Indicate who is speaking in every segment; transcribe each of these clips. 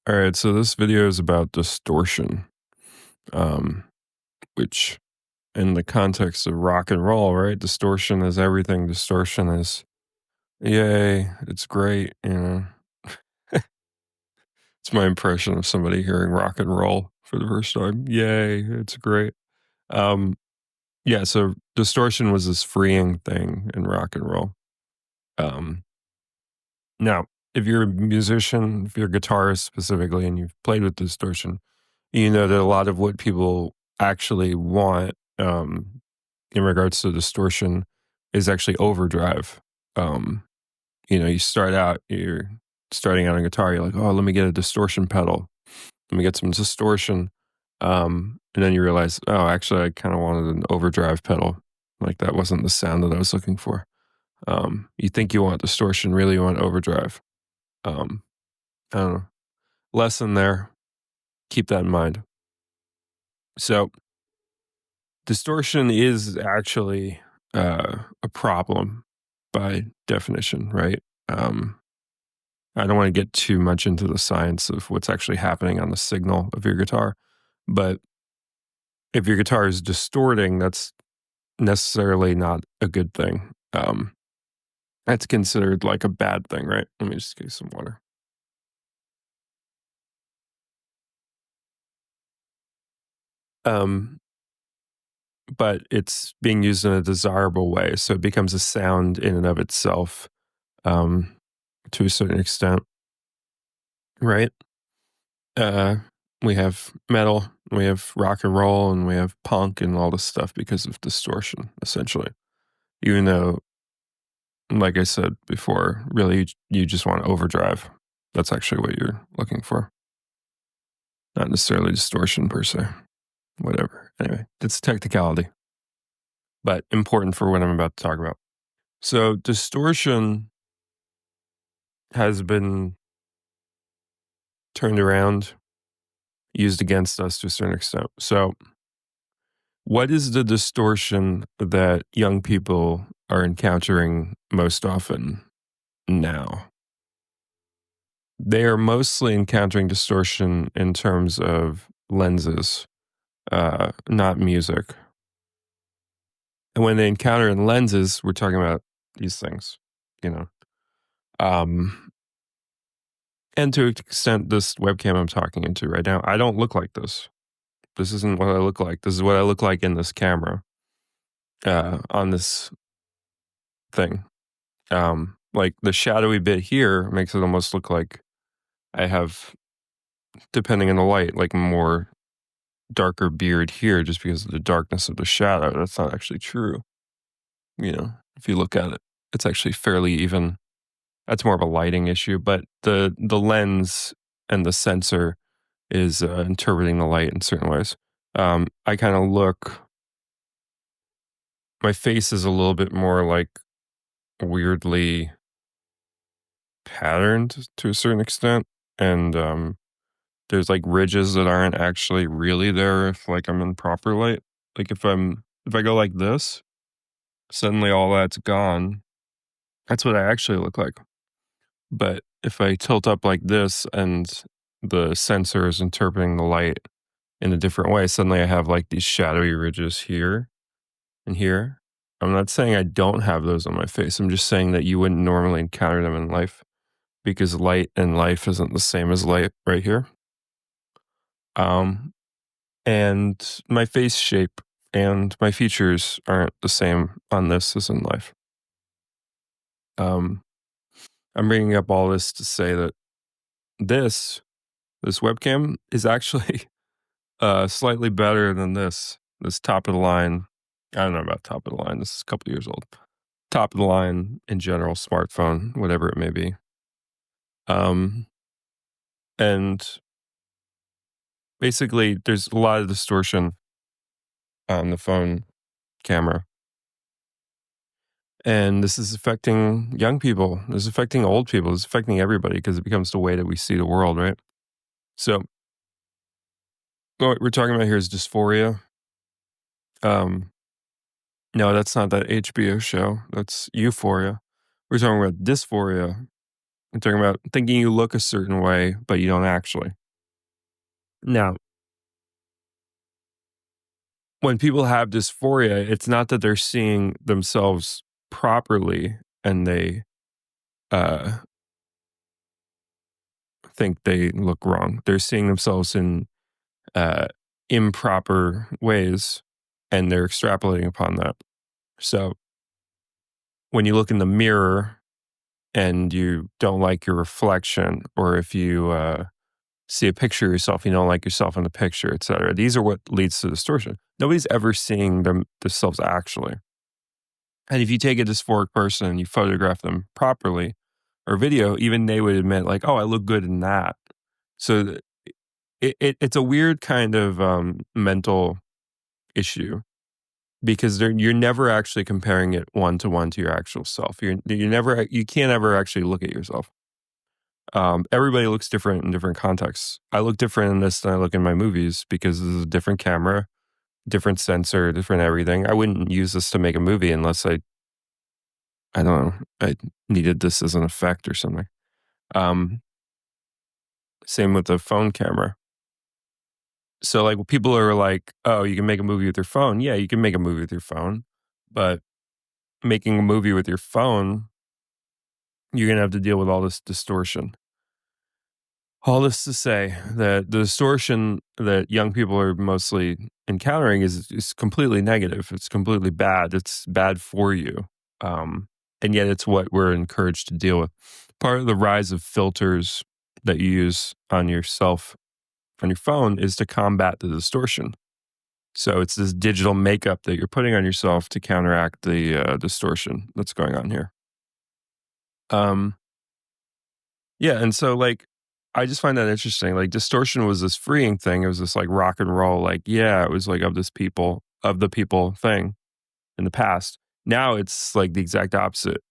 Speaker 1: All right, so this video is about distortion, um, which in the context of rock and roll, right? Distortion is everything. Distortion is yay, it's great, you know. It's my impression of somebody hearing rock and roll for the first time. Yay, it's great. Um, yeah, so distortion was this freeing thing in rock and roll. Um, Now, if you're a musician, if you're a guitarist specifically, and you've played with distortion, you know that a lot of what people actually want in regards to distortion is actually overdrive. Um, you start out, you're starting out on guitar, you're like, oh, let me get a distortion pedal, let me get some distortion. And then you realize, oh, actually, I kind of wanted an overdrive pedal. Like that wasn't the sound that I was looking for. You think you want distortion, really you want overdrive. Um, I don't know. Lesson there. Keep that in mind. So, distortion is actually a problem by definition, right? Um, I don't want to get too much into the science of what's actually happening on the signal of your guitar, but if your guitar is distorting, that's necessarily not a good thing. That's considered like a bad thing, right? Let me just get some water. Um, but it's being used in a desirable way, so it becomes a sound in and of itself, um, to a certain extent, right? Uh, we have metal, we have rock and roll, and we have punk and all this stuff because of distortion, essentially. Even though, like I said before, really you just want overdrive. That's actually what you're looking for, not necessarily distortion per se. Whatever. Anyway, it's a technicality, but important for what I'm about to talk about. So, distortion has been turned around, used against us to a certain extent. So, what is the distortion that young people are encountering most often now? They are mostly encountering distortion in terms of lenses, not music. And when they encounter in lenses, we're talking about these things, you know. Um, and to an extent, this webcam I'm talking into right now, I don't look like this. This isn't what I look like. This is what I look like in this camera, on this thing. Like the shadowy bit here makes it almost look like I have, depending on the light, like more darker beard here just because of the darkness of the shadow. That's not actually true. If you look at it, it's actually fairly even. That's more of a lighting issue, but the lens and the sensor is interpreting the light in certain ways. I kind of look. My face is a little bit more like weirdly patterned to a certain extent, and there's like ridges that aren't actually really there if like I'm in proper light. Like if I go like this, suddenly all that's gone. That's what I actually look like. But if I tilt up like this and the sensor is interpreting the light in a different way, suddenly I have like these shadowy ridges here and here. I'm not saying I don't have those on my face. I'm just saying that you wouldn't normally encounter them in life because light in life isn't the same as light right here. Um, and my face shape and my features aren't the same on this as in life. Um, I'm bringing up all this to say that this this webcam is actually slightly better than this top of the line. I don't know about top of the line. This is a couple years old. Top of the line in general, smartphone, whatever it may be. Um, and basically, there's a lot of distortion on the phone camera. And this is affecting young people. This is affecting old people. This is affecting everybody because it becomes the way that we see the world, right? So, what we're talking about here is dysphoria. Um, no, that's not that HBO show. That's Euphoria. We're talking about dysphoria, I'm talking about thinking you look a certain way, but you don't actually. Now, when people have dysphoria, it's not that they're seeing themselves properly and they uh, think they look wrong. They're seeing themselves in uh, improper ways and they're extrapolating upon that. So when you look in the mirror and you don't like your reflection, or if you see a picture of yourself, you don't like yourself in the picture, etc. These are what leads to distortion. Nobody's ever seeing themselves actually. And if you take a dysphoric person and you photograph them properly or video, even they would admit, like, oh, I look good in that. So it's a weird kind of mental issue because you're never actually comparing it one to your actual self. You can't ever actually look at yourself. Everybody looks different in different contexts. I look different in this than I look in my movies because this is a different camera, different sensor, different everything. I wouldn't use this to make a movie unless I don't know, I needed this as an effect or something. Um, Same with the phone camera. So like people are like, "Oh, you can make a movie with your phone." Yeah, you can make a movie with your phone, but making a movie with your phone, you're gonna have to deal with all this distortion. All this to say that the distortion that young people are mostly encountering is completely negative. It's completely bad. It's bad for you. And yet it's what we're encouraged to deal with. Part of the rise of filters that you use on yourself on your phone is to combat the distortion. So it's this digital makeup that you're putting on yourself to counteract the distortion that's going on here. Um, Yeah, and so, like, I just find that interesting, like, distortion was this freeing thing, it was this, like, rock and roll, like, yeah, it was, like, of the people thing in the past. Now it's, like, the exact opposite,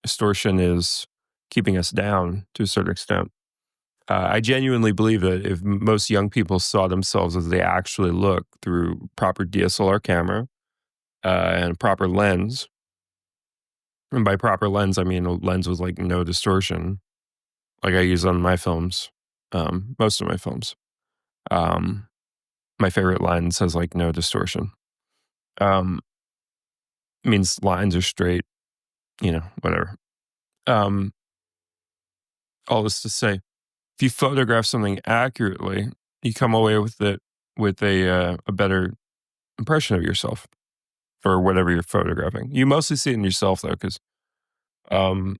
Speaker 1: distortion is keeping us down to a certain extent. I genuinely believe that if most young people saw themselves as they actually look through proper DSLR camera, and proper lens, and by proper lens, I mean a lens with, like, no distortion, like I use on my films, most of my films. Um, my favorite lens has like no distortion. Um, Means lines are straight, whatever. Um, all this to say, if you photograph something accurately, you come away with it with a better impression of yourself or whatever you're photographing. You mostly see it in yourself though, because um,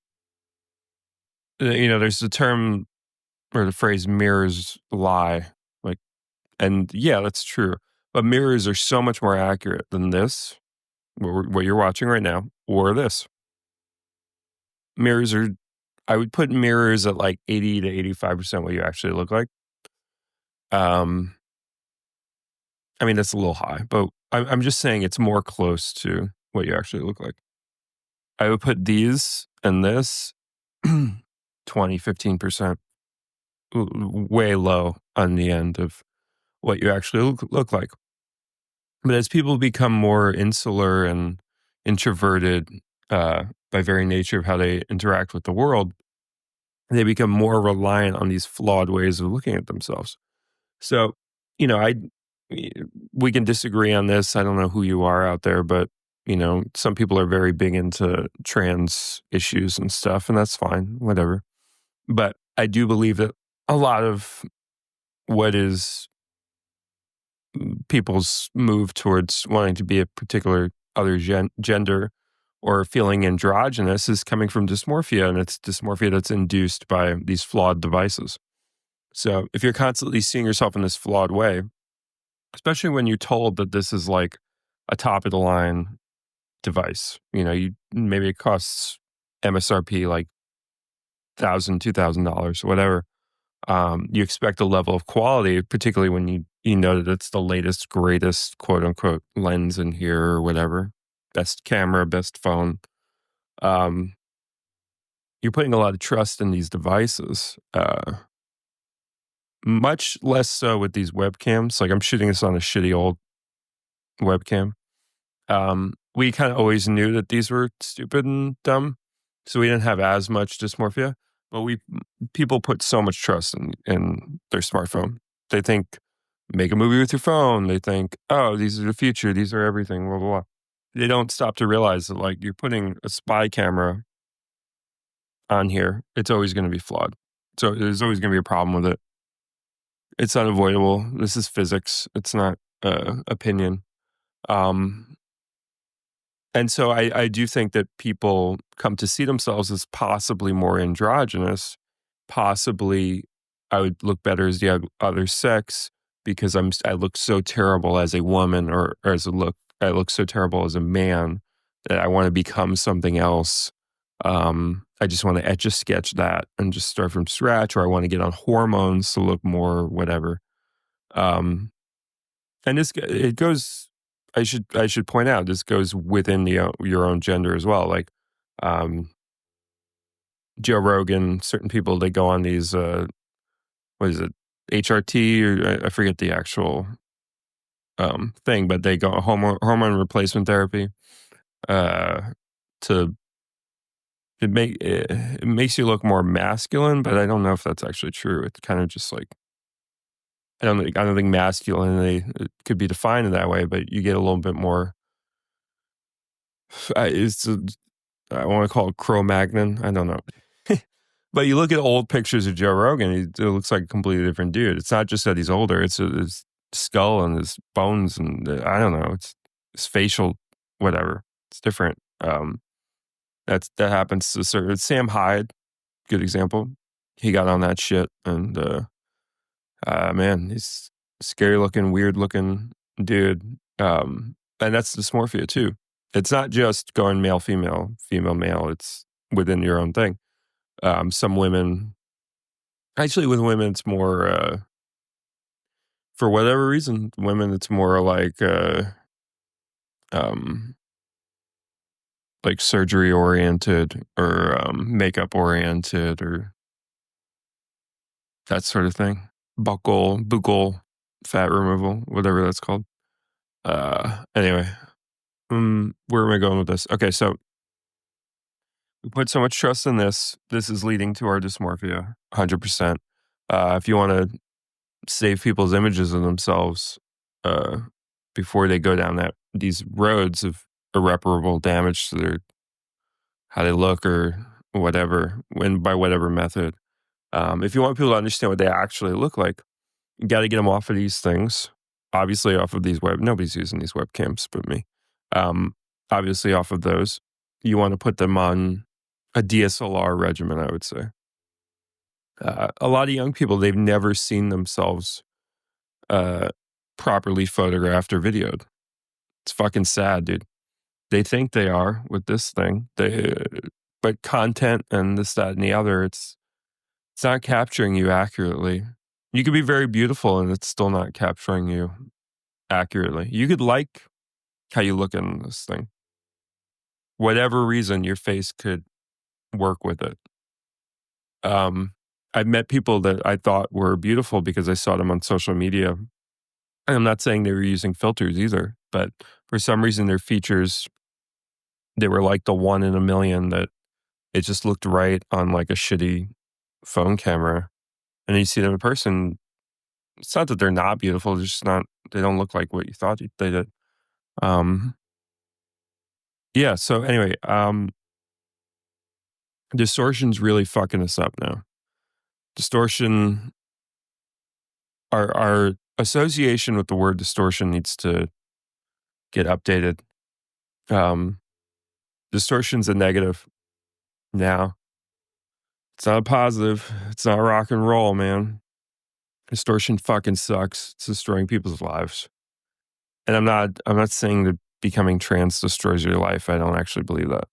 Speaker 1: there's the term or the phrase "mirrors lie," like. And yeah, that's true. But mirrors are so much more accurate than this, what you're watching right now, or this. Mirrors are, I would put mirrors at like 80 to 85% what you actually look like. Um, I mean, that's a little high, but I'm just saying it's more close to what you actually look like. I would put these and this 20, 15% way low on the end of what you actually look like. But as people become more insular and introverted by very nature of how they interact with the world, they become more reliant on these flawed ways of looking at themselves. So, you know, I we can disagree on this. I don't know who you are out there, but some people are very big into trans issues and stuff, and that's fine, whatever. But I do believe that a lot of what is people's move towards wanting to be a particular other gender or feeling androgynous is coming from dysmorphia, and it's dysmorphia that's induced by these flawed devices. So if you're constantly seeing yourself in this flawed way, especially when you're told that this is like a top of the line device, you maybe it costs MSRP like $1,000, $2,000, whatever. You expect a level of quality, particularly when you know that it's the latest, greatest, quote unquote, lens in here or whatever, best camera, best phone. Um, you're putting a lot of trust in these devices. Much less so with these webcams. Like I'm shooting this on a shitty old webcam. We kind of always knew that these were stupid and dumb, so we didn't have as much dysmorphia. But people put so much trust in their smartphone. They think, make a movie with your phone. They think, oh, these are the future. These are everything. Blah blah blah. They don't stop to realize that like you're putting a spy camera on here. It's always going to be flawed. So there's always going to be a problem with it. It's unavoidable. This is physics. It's not opinion. Um, and so I do think that people come to see themselves as possibly more androgynous. Possibly, I would look better as the other sex because I look so terrible as a woman, or I look so terrible as a man that I want to become something else. I just want to etch a sketch that and just start from scratch, or I want to get on hormones to look more whatever. Um, and it goes. I should point out this goes within your own gender as well. Like um, Joe Rogan, certain people they go on these what is it, HRT, or I forget the actual thing, but they go hormone replacement therapy uh, to it makes you look more masculine, but I don't know if that's actually true. It's kind of just like I don't think masculinity it could be defined in that way, but you get a little bit more. It's I want to call it Cro-Magnon. I don't know. But you look at old pictures of Joe Rogan, it looks like a completely different dude. It's not just that he's older, it's his skull and his bones and I don't know, it's his facial whatever. It's different. That happens to certain Sam Hyde, good example. He got on that shit and man, he's a scary looking, weird looking dude. And that's dysmorphia too. It's not just going male, female, female, male. It's within your own thing. Some women, actually, with women, it's more for whatever reason. Women, it's more um, like surgery oriented or makeup oriented or that sort of thing. Buccal, fat removal, whatever that's called. Anyway, where am I going with this? Okay, so we put so much trust in this. This is leading to our dysmorphia, 100%. If you want to save people's images of themselves uh, before they go down these roads of irreparable damage to their how they look or whatever, and by whatever method. If you want people to understand what they actually look like, you got to get them off of these things. Obviously, off of these nobody's using these webcams but me. Obviously, off of those, you want to put them on a DSLR regimen, I would say. A lot of young people, they've never seen themselves properly photographed or videoed. It's fucking sad, dude. They think they are with this thing. But content and this, that, and the other, it's not capturing you accurately. You could be very beautiful and it's still not capturing you accurately. You could like how you look in this thing. Whatever reason, your face could work with it. I've met people that I thought were beautiful because I saw them on social media. And I'm not saying they were using filters either, but for some reason their features, they were like the one in a million that it just looked right on like a shitty phone camera. And then you see them in person, it's not that they're not beautiful, they're just not, they don't look like what you thought they did. Yeah, so anyway, distortion's really fucking us up now. Distortion, our association with the word distortion needs to get updated. Distortion's a negative now. It's not a positive. It's not rock and roll, man. Distortion fucking sucks. It's destroying people's lives. And I'm not saying that becoming trans destroys your life. I don't actually believe that.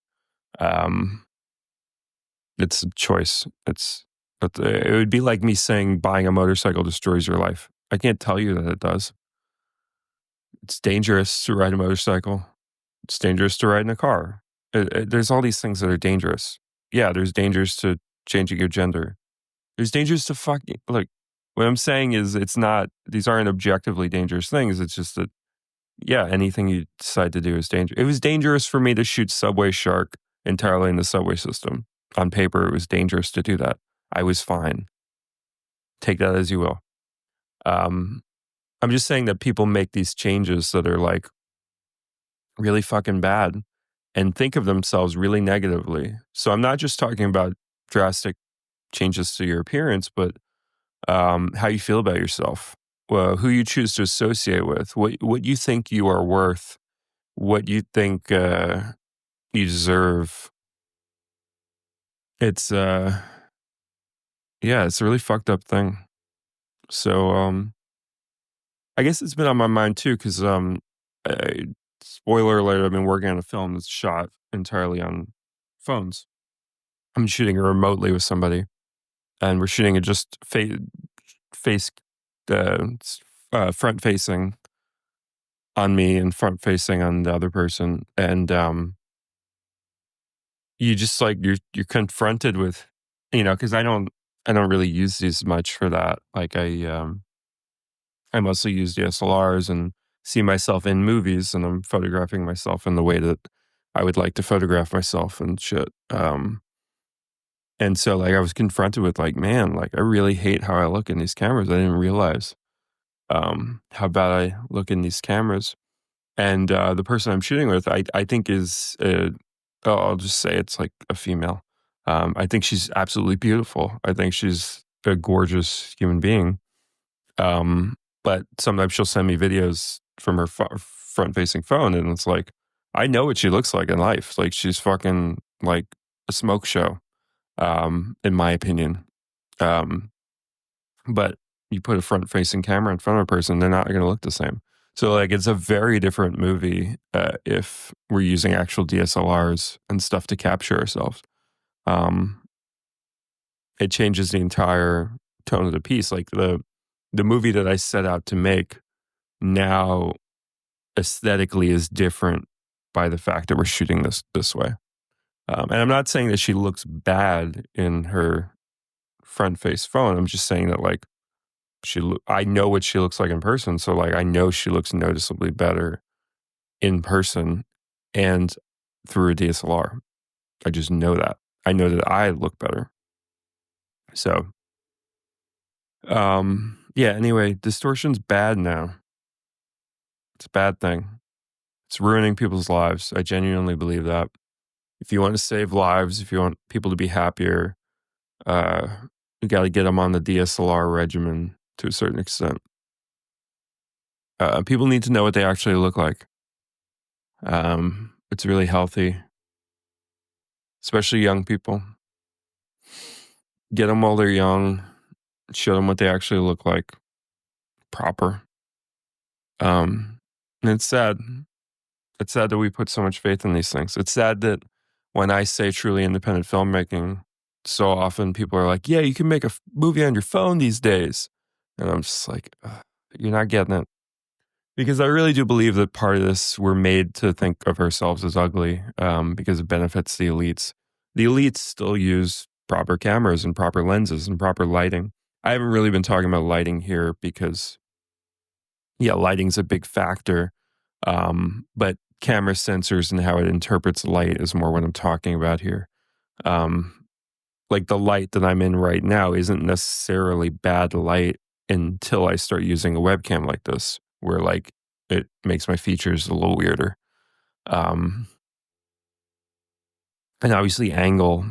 Speaker 1: It's a choice. It would be like me saying buying a motorcycle destroys your life. I can't tell you that it does. It's dangerous to ride a motorcycle. It's dangerous to ride in a car. There's all these things that are dangerous. Yeah, there's dangers to changing your gender. There's dangers to fucking, like, what I'm saying is these aren't objectively dangerous things. It's just that, yeah, anything you decide to do is dangerous. It was dangerous for me to shoot Subway Shark entirely in the subway system. On paper, it was dangerous to do that. I was fine. Take that as you will. Um, I'm just saying that people make these changes that are like really fucking bad and think of themselves really negatively. So I'm not just talking about drastic changes to your appearance, but how you feel about yourself, who you choose to associate with, what you think you are worth, what you think you deserve. It's yeah, it's a really fucked up thing. So I guess it's been on my mind too, because spoiler alert, I've been working on a film that's shot entirely on phones. I'm shooting it remotely with somebody, and we're shooting it just face front facing on me and front facing on the other person, and you just like you're confronted with, because I don't really use these much for that. Like I mostly use DSLRs and see myself in movies, and I'm photographing myself in the way that I would like to photograph myself and shit. And so like I was confronted with like, man, like I really hate how I look in these cameras. I didn't realize how bad I look in these cameras. And the person I'm shooting with, I think is, I'll just say it's like a female. I think she's absolutely beautiful. I think she's a gorgeous human being. But sometimes she'll send me videos from her front-facing phone, and it's like, I know what she looks like in life. Like she's fucking like a smoke show, in my opinion. Um, but you put a front-facing camera in front of a person, they're not going to look the same. So like it's a very different movie if we're using actual DSLRs and stuff to capture ourselves. Um, it changes the entire tone of the piece. Like the movie that I set out to make now aesthetically is different by the fact that we're shooting this way. And I'm not saying that she looks bad in her front face phone. I'm just saying that like I know what she looks like in person, so like I know she looks noticeably better in person and through a DSLR. I just know that. I know that I look better. So, yeah, anyway, distortion's bad now. It's a bad thing. It's ruining people's lives. I genuinely believe that. If you want to save lives, if you want people to be happier, uh, you got to get them on the DSLR regimen to a certain extent. People need to know what they actually look like. It's really healthy, especially young people. Get them while they're young, show them what they actually look like, proper. And it's sad. It's sad that we put so much faith in these things. It's sad that when I say truly independent filmmaking, so often people are like, yeah, you can make a movie on your phone these days. And I'm just like, "Ugh, you're not getting it." Because I really do believe that part of this, we're made to think of ourselves as ugly because it benefits the elites. The elites still use proper cameras and proper lenses and proper lighting. I haven't really been talking about lighting here because, yeah, lighting's a big factor. But camera sensors and how it interprets light is more what I'm talking about here. Um, like the light that I'm in right now isn't necessarily bad light until I start using a webcam like this, where like it makes my features a little weirder. Um, and obviously angle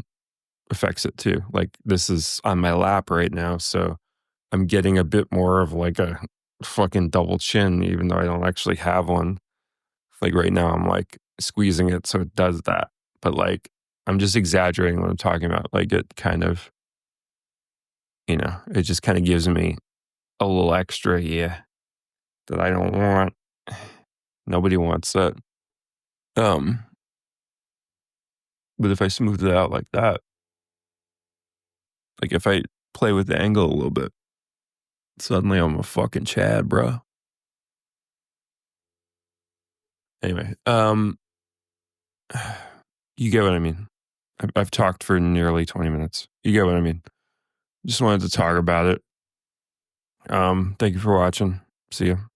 Speaker 1: affects it too. Like this is on my lap right now, so I'm getting a bit more of like a fucking double chin, even though I don't actually have one. Like right now, I'm like squeezing it so it does that. But like, I'm just exaggerating what I'm talking about. Like it kind of, it just kind of gives me a little extra, yeah, that I don't want. Nobody wants that. Um, but if I smooth it out like that, like if I play with the angle a little bit, suddenly I'm a fucking Chad, bro. Anyway, you get what I mean. I've talked for nearly 20 minutes. You get what I mean. Just wanted to talk about it. Thank you for watching. See you.